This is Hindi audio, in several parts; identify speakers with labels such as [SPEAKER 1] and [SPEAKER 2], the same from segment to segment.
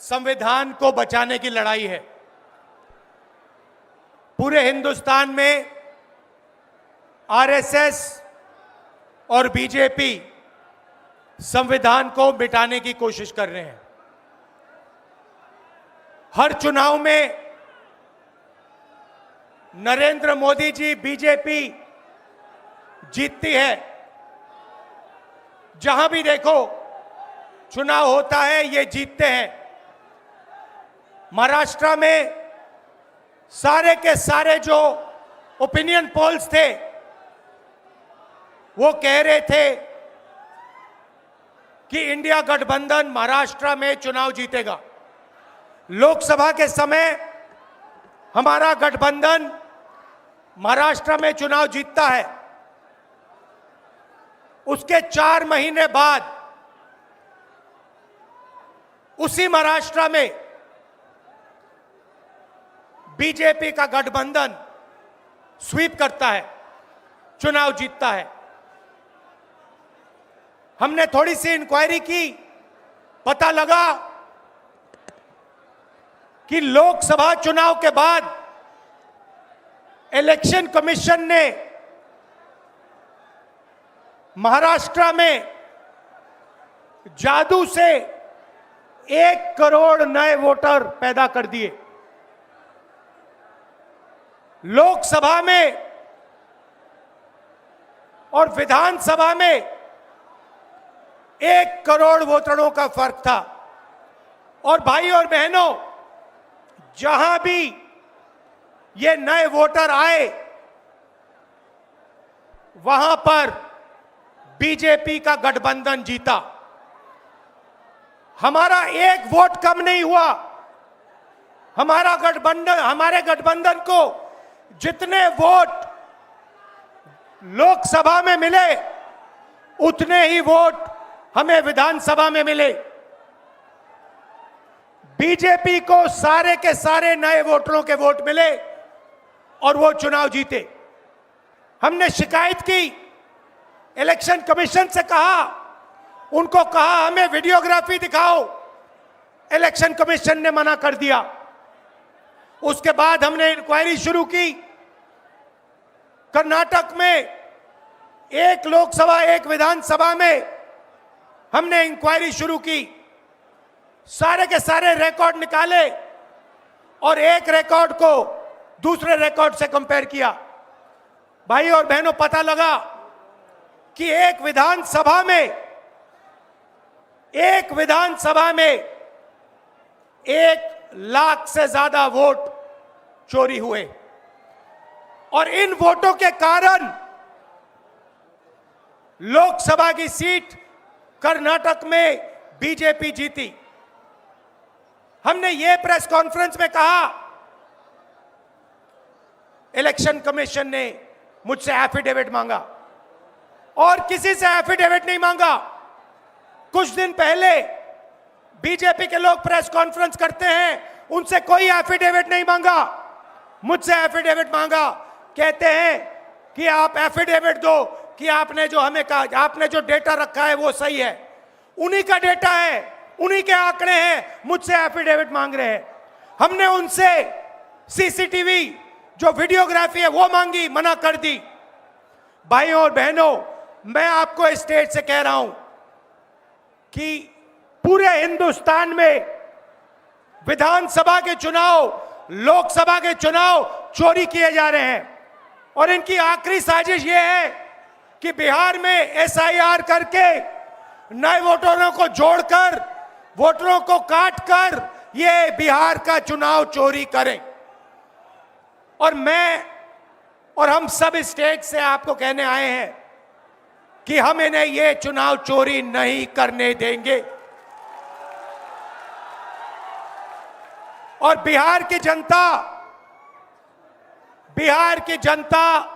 [SPEAKER 1] संविधान को बचाने की लड़ाई है। पूरे हिंदुस्तान में आरएसएस और बीजेपी संविधान को मिटाने की कोशिश कर रहे हैं। हर चुनाव में नरेंद्र मोदी जी बीजेपी जीतती है। जहां भी देखो चुनाव होता है ये जीतते हैं। महाराष्ट्र में सारे के सारे जो ओपिनियन पोल्स थे वो कह रहे थे कि इंडिया गठबंधन महाराष्ट्र में चुनाव जीतेगा। लोकसभा के समय हमारा गठबंधन महाराष्ट्र में चुनाव जीतता है। उसके 4 महीने बाद उसी महाराष्ट्र में बीजेपी का गठबंधन स्वीप करता है, चुनाव जीतता है। हमने थोड़ी सी इंक्वायरी की, पता लगा कि लोकसभा चुनाव के बाद इलेक्शन कमीशन ने महाराष्ट्र में जादू से 1 करोड़ नए वोटर पैदा कर दिए। लोकसभा में और विधानसभा में 1 करोड़ वोटरों का फर्क था। और भाई और बहनों, जहां भी ये नए वोटर आए वहां पर बीजेपी का गठबंधन जीता। हमारा 1 वोट कम नहीं हुआ। हमारे गठबंधन को जितने वोट लोकसभा में मिले उतने ही वोट हमें विधानसभा में मिले। बीजेपी को सारे के सारे नए वोटरों के वोट मिले और वो चुनाव जीते। हमने शिकायत की, इलेक्शन कमीशन से कहा, उनको कहा हमें वीडियोग्राफी दिखाओ। इलेक्शन कमीशन ने मना कर दिया। उसके बाद हमने इंक्वायरी शुरू की। कर्नाटक में 1 लोकसभा 1 विधानसभा में हमने इंक्वायरी शुरू की। सारे के सारे रिकॉर्ड निकाले और एक रिकॉर्ड को दूसरे रिकॉर्ड से कंपेयर किया। भाई और बहनों, पता लगा कि एक विधानसभा में 1 लाख से ज्यादा वोट चोरी हुए। और इन वोटों के कारण लोकसभा की सीट कर्नाटक में बीजेपी जीती। हमने ये प्रेस कॉन्फ्रेंस में कहा, इलेक्शन कमीशन ने मुझसे एफिडेविट मांगा और किसी से एफिडेविट नहीं मांगा। कुछ दिन पहले बीजेपी के लोग प्रेस कॉन्फ्रेंस करते हैं, उनसे कोई एफिडेविट नहीं मांगा, मुझसे एफिडेविट मांगा। कहते हैं कि आप एफिडेविट दो कि आपने जो हमें कहा, आपने जो डेटा रखा है वो सही है। उन्हीं का डेटा है, उन्हीं के आंकड़े हैं, मुझसे एफिडेविट मांग रहे हैं। हमने उनसे सीसीटीवी जो वीडियोग्राफी है वो मांगी, मना कर दी। भाइयों और बहनों, मैं आपको इस स्टेज से कह रहा हूं कि पूरे हिंदुस्तान में विधानसभा के चुनाव, लोकसभा के चुनाव चोरी किए जा रहे हैं। और इनकी आखिरी साजिश यह है कि बिहार में एसआईआर करके नए वोटरों को जोड़कर, वोटरों को काटकर ये बिहार का चुनाव चोरी करें। और मैं और हम सब स्टेट से आपको कहने आए हैं कि हम इन्हें ये चुनाव चोरी नहीं करने देंगे। और बिहार की जनता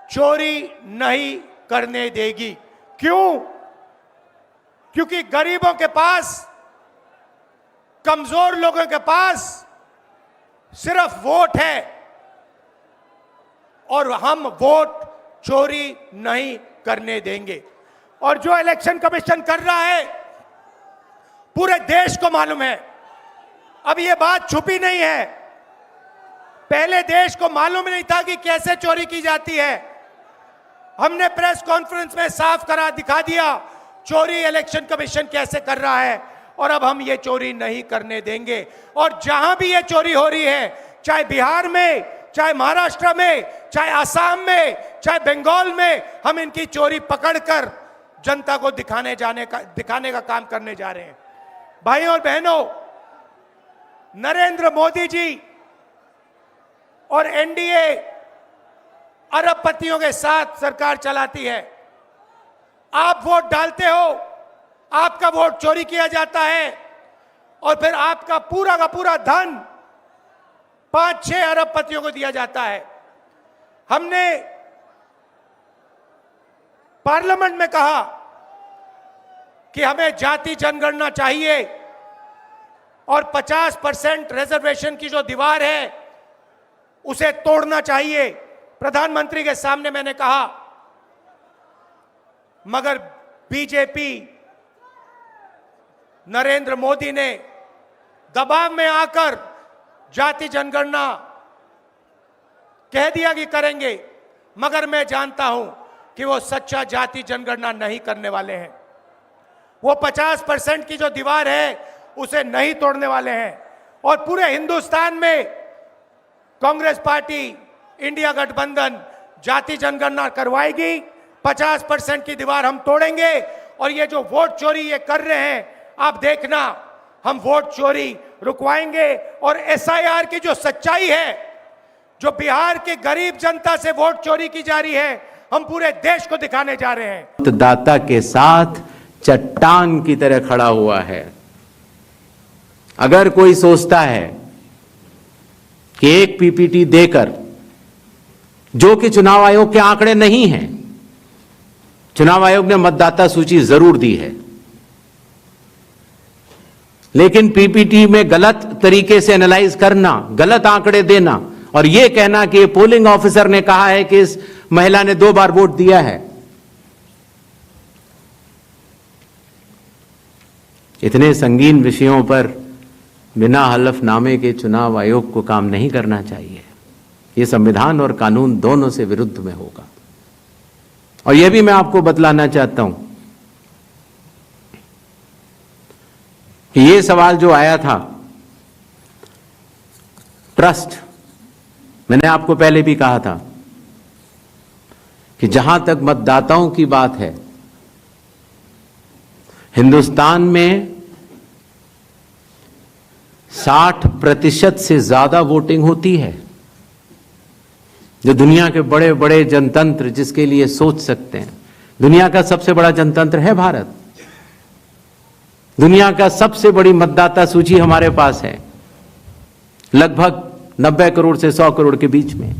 [SPEAKER 1] चोरी नहीं करने देगी। क्यों? क्योंकि गरीबों के पास, कमजोर लोगों के पास सिर्फ वोट है और हम वोट चोरी नहीं करने देंगे। और जो इलेक्शन कमीशन कर रहा है पूरे देश को मालूम है। अब ये बात छुपी नहीं है, पहले देश को मालूम नहीं था कि कैसे चोरी की जाती है। हमने प्रेस कॉन्फ्रेंस में साफ करा दिखा दिया चोरी इलेक्शन कमीशन कैसे कर रहा है, और अब हम ये चोरी नहीं करने देंगे। और जहां भी ये चोरी हो रही है, चाहे बिहार में, चाहे महाराष्ट्र में, चाहे असम में, चाहे बंगाल में, हम इनकी चोरी पकड़कर जनता को दिखाने का काम करने जा रहे हैं। भाइयों और बहनों, नरेंद्र मोदी जी और एनडीए अरबपतियों के साथ सरकार चलाती है। आप वोट डालते हो, आपका वोट चोरी किया जाता है, और फिर आपका पूरा का पूरा धन 5-6 अरबपतियों को दिया जाता है। हमने पार्लियामेंट में कहा कि हमें जाति जनगणना चाहिए और 50% रिजर्वेशन की जो दीवार है उसे तोड़ना चाहिए। प्रधानमंत्री के सामने मैंने कहा, मगर बीजेपी, नरेंद्र मोदी ने दबाव में आकर जाति जनगणना कह दिया कि करेंगे, मगर मैं जानता हूं कि वो सच्चा जाति जनगणना नहीं करने वाले हैं। वो 50% की जो दीवार है उसे नहीं तोड़ने वाले हैं, और पूरे हिंदुस्तान में कांग्रेस पार्टी, इंडिया गठबंधन जाति जनगणना करवाएगी। 50% की दीवार हम तोड़ेंगे, और ये जो वोट चोरी ये कर रहे हैं, आप देखना, हम वोट चोरी रुकवाएंगे। और एसआईआर की जो सच्चाई है, जो बिहार के गरीब जनता से वोट चोरी की जा रही है, हम पूरे देश को दिखाने जा रहे हैं।
[SPEAKER 2] मतदाता के साथ चट्टान की तरह खड़ा हुआ है। अगर कोई सोचता है कि एक पीपीटी देकर, जो कि चुनाव आयोग के आंकड़े नहीं हैं, चुनाव आयोग ने मतदाता सूची जरूर दी है, लेकिन पीपीटी में गलत तरीके से एनालाइज करना, गलत आंकड़े देना और यह कहना कि पोलिंग ऑफिसर ने कहा है कि इस महिला ने 2 बार वोट दिया है, इतने संगीन विषयों पर बिना हलफनामे के चुनाव आयोग को काम नहीं करना चाहिए। यह संविधान और कानून दोनों से विरुद्ध में होगा। और यह भी मैं आपको बतलाना चाहता हूं कि यह सवाल जो आया था ट्रस्ट, मैंने आपको पहले भी कहा था कि जहां तक मतदाताओं की बात है, हिंदुस्तान में 60% से ज्यादा वोटिंग होती है। जो दुनिया के बड़े बड़े जनतंत्र जिसके लिए सोच सकते हैं, दुनिया का सबसे बड़ा जनतंत्र है भारत। दुनिया का सबसे बड़ी मतदाता सूची हमारे पास है, लगभग 90 करोड़ से 100 करोड़ के बीच में।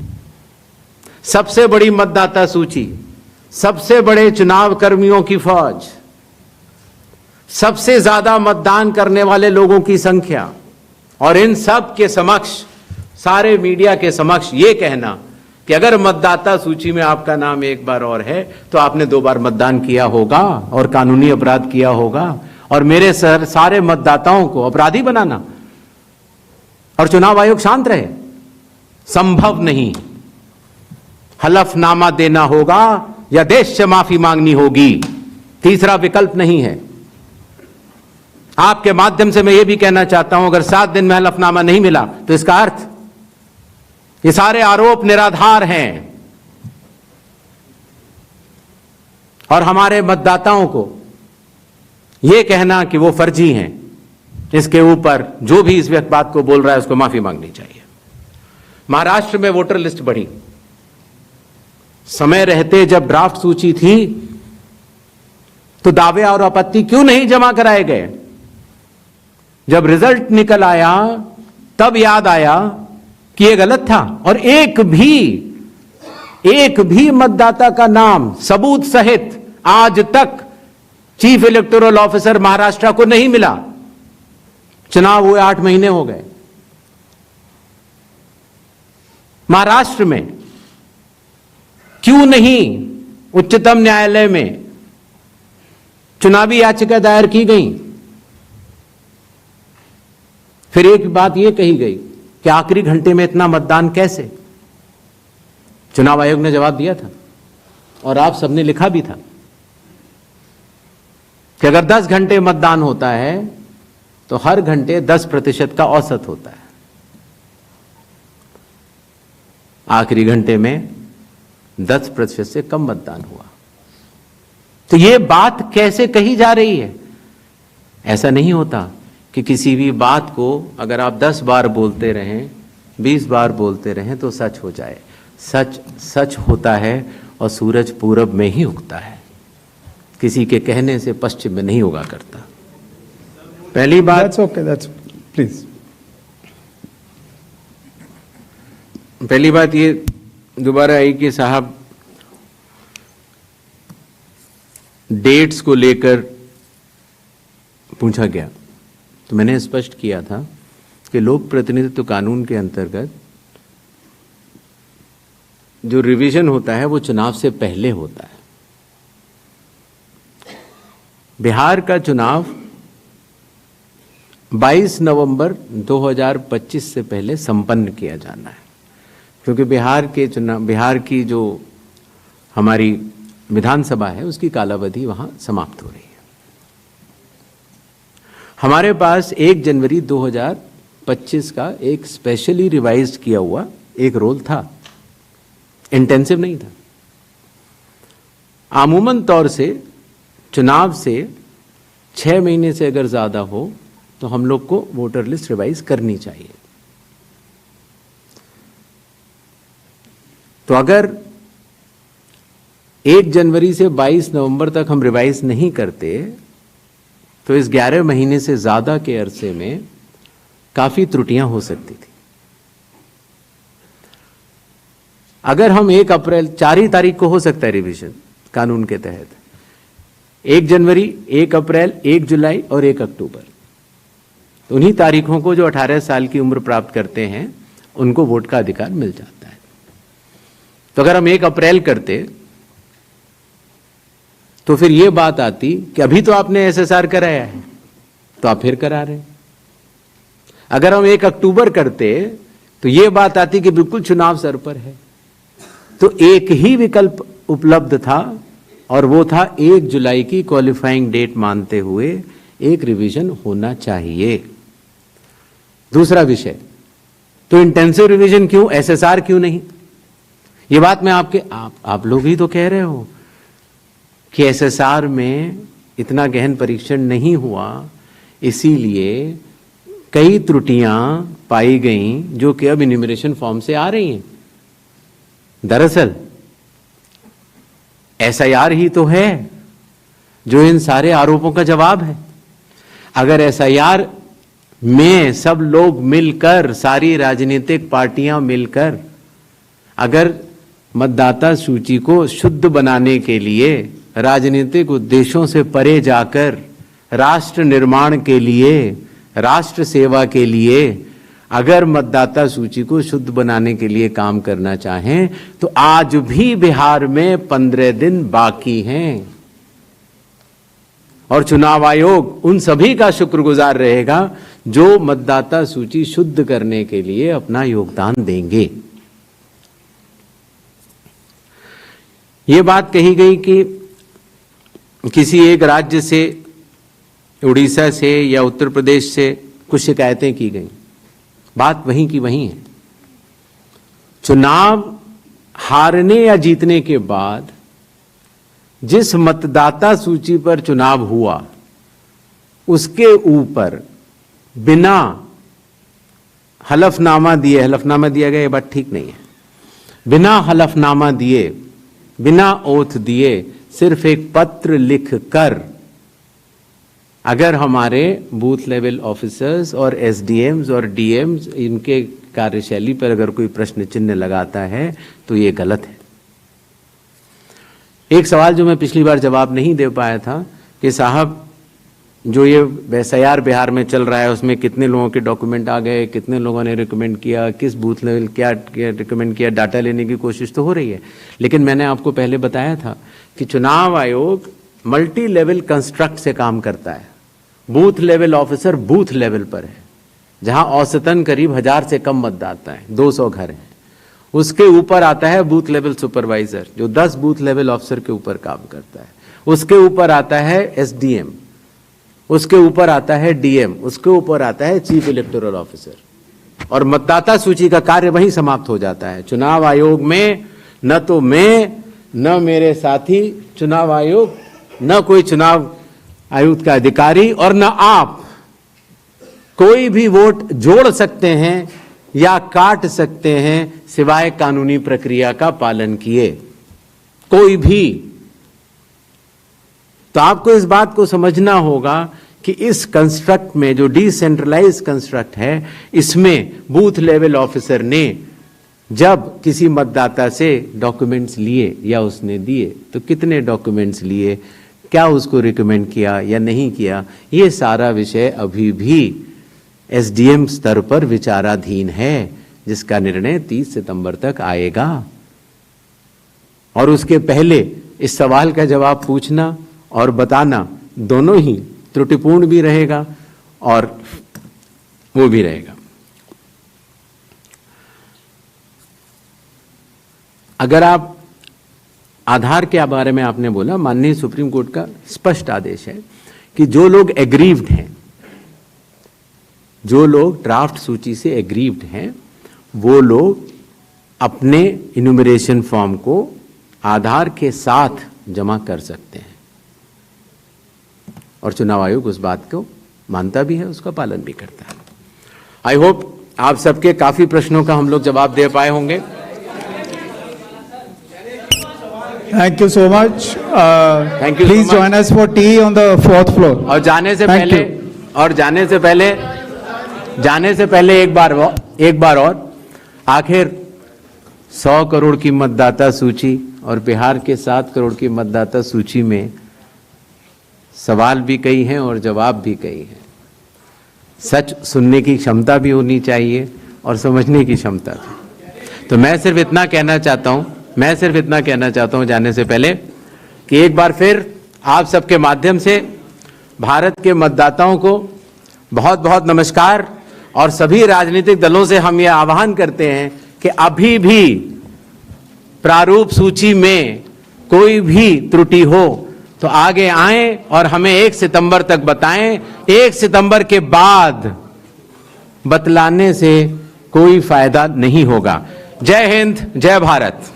[SPEAKER 2] सबसे बड़ी मतदाता सूची, सबसे बड़े चुनाव कर्मियों की फौज, सबसे ज्यादा मतदान करने वाले लोगों की संख्या, और इन सब के समक्ष, सारे मीडिया के समक्ष यह कहना कि अगर मतदाता सूची में आपका नाम एक बार और है तो आपने 2 बार मतदान किया होगा और कानूनी अपराध किया होगा, और मेरे सारे मतदाताओं को अपराधी बनाना और चुनाव आयोग शांत रहे, संभव नहीं। हलफनामा देना होगा या देश से माफी मांगनी होगी, तीसरा विकल्प नहीं है। आपके माध्यम से मैं यह भी कहना चाहता हूं, अगर 7 दिन में हलफनामा नहीं मिला तो इसका अर्थ ये सारे आरोप निराधार हैं, और हमारे मतदाताओं को यह कहना कि वो फर्जी हैं, इसके ऊपर जो भी इस बात को बोल रहा है उसको माफी मांगनी चाहिए। महाराष्ट्र में वोटर लिस्ट बढ़ी, समय रहते जब ड्राफ्ट सूची थी तो दावे और आपत्ति क्यों नहीं जमा कराए गए? जब रिजल्ट निकल आया तब याद आया कि यह गलत था, और एक भी मतदाता का नाम सबूत सहित आज तक चीफ इलेक्टोरल ऑफिसर महाराष्ट्र को नहीं मिला। चुनाव हुए 8 महीने हो गए। महाराष्ट्र में क्यों नहीं उच्चतम न्यायालय में चुनावी याचिका दायर की गई? फिर एक बात यह कही गई कि आखिरी घंटे में इतना मतदान कैसे। चुनाव आयोग ने जवाब दिया था और आप सबने लिखा भी था कि अगर 10 घंटे मतदान होता है तो हर घंटे 10% का औसत होता है। आखिरी घंटे में 10% से कम मतदान हुआ। तो यह बात कैसे कही जा रही है? ऐसा नहीं होता कि किसी भी बात को अगर आप 10 बार बोलते रहें, 20 बार बोलते रहें तो सच हो जाए। सच सच होता है और सूरज पूरब में ही उगता है, किसी के कहने से पश्चिम में नहीं उगा करता। पहली बात
[SPEAKER 3] that's please.
[SPEAKER 2] पहली बात ये दोबारा आई कि साहब डेट्स को लेकर पूछा गया, तो मैंने स्पष्ट किया था कि लोक प्रतिनिधित्व कानून के अंतर्गत जो रिवीजन होता है वो चुनाव से पहले होता है। बिहार का चुनाव 22 नवंबर 2025 से पहले संपन्न किया जाना है, क्योंकि बिहार की जो हमारी विधानसभा है उसकी कालावधि वहां समाप्त हो रही है। हमारे पास 1 जनवरी 2025 का एक स्पेशली रिवाइज्ड किया हुआ एक रोल था, इंटेंसिव नहीं था। आमूमन तौर से चुनाव से 6 महीने से अगर ज्यादा हो तो हम लोग को वोटर लिस्ट रिवाइज करनी चाहिए। तो अगर 1 जनवरी से 22 नवंबर तक हम रिवाइज नहीं करते तो इस 11 महीने से ज्यादा के अरसे में काफी त्रुटियां हो सकती थी। अगर हम 1 अप्रैल 4 ही तारीख को हो सकता है रिवीजन कानून के तहत, 1 जनवरी, 1 अप्रैल, 1 जुलाई और 1 अक्टूबर, तो उन्हीं तारीखों को जो 18 साल की उम्र प्राप्त करते हैं उनको वोट का अधिकार मिल जाता है। तो अगर हम 1 अप्रैल करते तो फिर यह बात आती कि अभी तो आपने एसएसआर कराया है तो आप फिर करा रहे हैं। अगर हम 1 अक्टूबर करते तो यह बात आती कि बिल्कुल चुनाव सर पर है। तो एक ही विकल्प उपलब्ध था और वो था 1 जुलाई की क्वालिफाइंग डेट मानते हुए एक रिवीजन होना चाहिए। दूसरा विषय, तो इंटेंसिव रिवीजन क्यों, एसएसआर क्यों नहीं? ये बात मैं आप लोग ही तो कह रहे हो कि एसएसआर में इतना गहन परीक्षण नहीं हुआ, इसीलिए कई त्रुटियां पाई गईं जो कि अब इन्यूमरेशन फॉर्म से आ रही हैं। दरअसल एसआईआर ही तो है जो इन सारे आरोपों का जवाब है। अगर एसआईआर में सब लोग मिलकर, सारी राजनीतिक पार्टियां मिलकर अगर मतदाता सूची को शुद्ध बनाने के लिए, राजनीतिक उद्देश्यों से परे जाकर राष्ट्र निर्माण के लिए, राष्ट्र सेवा के लिए अगर मतदाता सूची को शुद्ध बनाने के लिए काम करना चाहें तो आज भी बिहार में 15 दिन बाकी हैं और चुनाव आयोग उन सभी का शुक्रगुजार रहेगा जो मतदाता सूची शुद्ध करने के लिए अपना योगदान देंगे। ये बात कही गई कि किसी एक राज्य से, उड़ीसा से या उत्तर प्रदेश से कुछ शिकायतें की गई। बात वहीं की वहीं है। चुनाव हारने या जीतने के बाद जिस मतदाता सूची पर चुनाव हुआ उसके ऊपर बिना हलफनामा दिया गया, ये बात ठीक नहीं है। बिना हलफनामा दिए, बिना ओथ दिए, सिर्फ एक पत्र लिखकर अगर हमारे बूथ लेवल ऑफिसर्स और एसडीएम्स और डीएम्स इनके कार्यशैली पर अगर कोई प्रश्न चिन्ह लगाता है तो ये गलत है। एक सवाल जो मैं पिछली बार जवाब नहीं दे पाया था कि साहब जो ये एसआईआर बिहार में चल रहा है उसमें कितने लोगों के डॉक्यूमेंट आ गए, कितने लोगों ने रिकमेंड किया, किस बूथ लेवल क्या रिकमेंड किया, डाटा लेने की कोशिश तो हो रही है। लेकिन मैंने आपको पहले बताया था कि चुनाव आयोग मल्टी लेवल कंस्ट्रक्ट से काम करता है। Booth level officer booth level पर है, जहां औसतन करीब 1000 से कम मतदाता है, 200 घर हैं। उसके ऊपर आता है बूथ लेवल सुपरवाइजर, जो 10 बूथ लेवल ऑफिसर के ऊपर काम करता है। उसके ऊपर आता है एसडीएम, उसके ऊपर आता है डीएम, उसके ऊपर आता है चीफ इलेक्टोरल ऑफिसर, और मतदाता सूची का कार्य वहीं समाप्त हो जाता है। चुनाव आयोग में न तो मैं, न मेरे साथी चुनाव आयोग, न कोई चुनाव आयुक्त का अधिकारी और न आप कोई भी वोट जोड़ सकते हैं या काट सकते हैं सिवाय कानूनी प्रक्रिया का पालन किए, कोई भी। तो आपको इस बात को समझना होगा कि इस कंस्ट्रक्ट में, जो डिसेंट्रलाइज कंस्ट्रक्ट है, इसमें बूथ लेवल ऑफिसर ने जब किसी मतदाता से डॉक्यूमेंट्स लिए या उसने दिए तो कितने डॉक्यूमेंट्स लिए, क्या उसको रिकमेंड किया या नहीं किया, ये सारा विषय अभी भी एसडीएम स्तर पर विचाराधीन है, जिसका निर्णय 30 सितंबर तक आएगा। और उसके पहले इस सवाल का जवाब पूछना और बताना दोनों ही त्रुटिपूर्ण भी रहेगा और वो भी रहेगा। अगर आप आधार के बारे में आपने बोला, माननीय सुप्रीम कोर्ट का स्पष्ट आदेश है कि जो लोग एग्रीव्ड हैं, जो लोग ड्राफ्ट सूची से एग्रीव्ड हैं, वो लोग अपने इन्यूमरेशन फॉर्म को आधार के साथ जमा कर सकते हैं, और चुनाव आयोग उस बात को मानता भी है, उसका पालन भी करता है। आई होप आप सबके काफी प्रश्नों का हम लोग जवाब दे पाए होंगे।
[SPEAKER 3] Thank you so much.
[SPEAKER 2] Thank you so
[SPEAKER 3] Please
[SPEAKER 2] much.
[SPEAKER 3] join us for tea on the 4th floor.
[SPEAKER 2] और जाने से
[SPEAKER 3] Thank
[SPEAKER 2] पहले एक बार और आखिर 100 करोड़ की मतदाता सूची और बिहार के 7 करोड़ की मतदाता सूची में सवाल भी कई हैं और जवाब भी कई हैं। सच सुनने की क्षमता भी होनी चाहिए और समझने की क्षमता भी। तो मैं सिर्फ इतना कहना चाहता हूं जाने से पहले कि एक बार फिर आप सबके माध्यम से भारत के मतदाताओं को बहुत बहुत नमस्कार। और सभी राजनीतिक दलों से हम ये आह्वान करते हैं कि अभी भी प्रारूप सूची में कोई भी त्रुटि हो तो आगे आएं और हमें 1 सितंबर तक बताएं। 1 सितंबर के बाद बतलाने से कोई फायदा नहीं होगा। जय हिंद, जय भारत।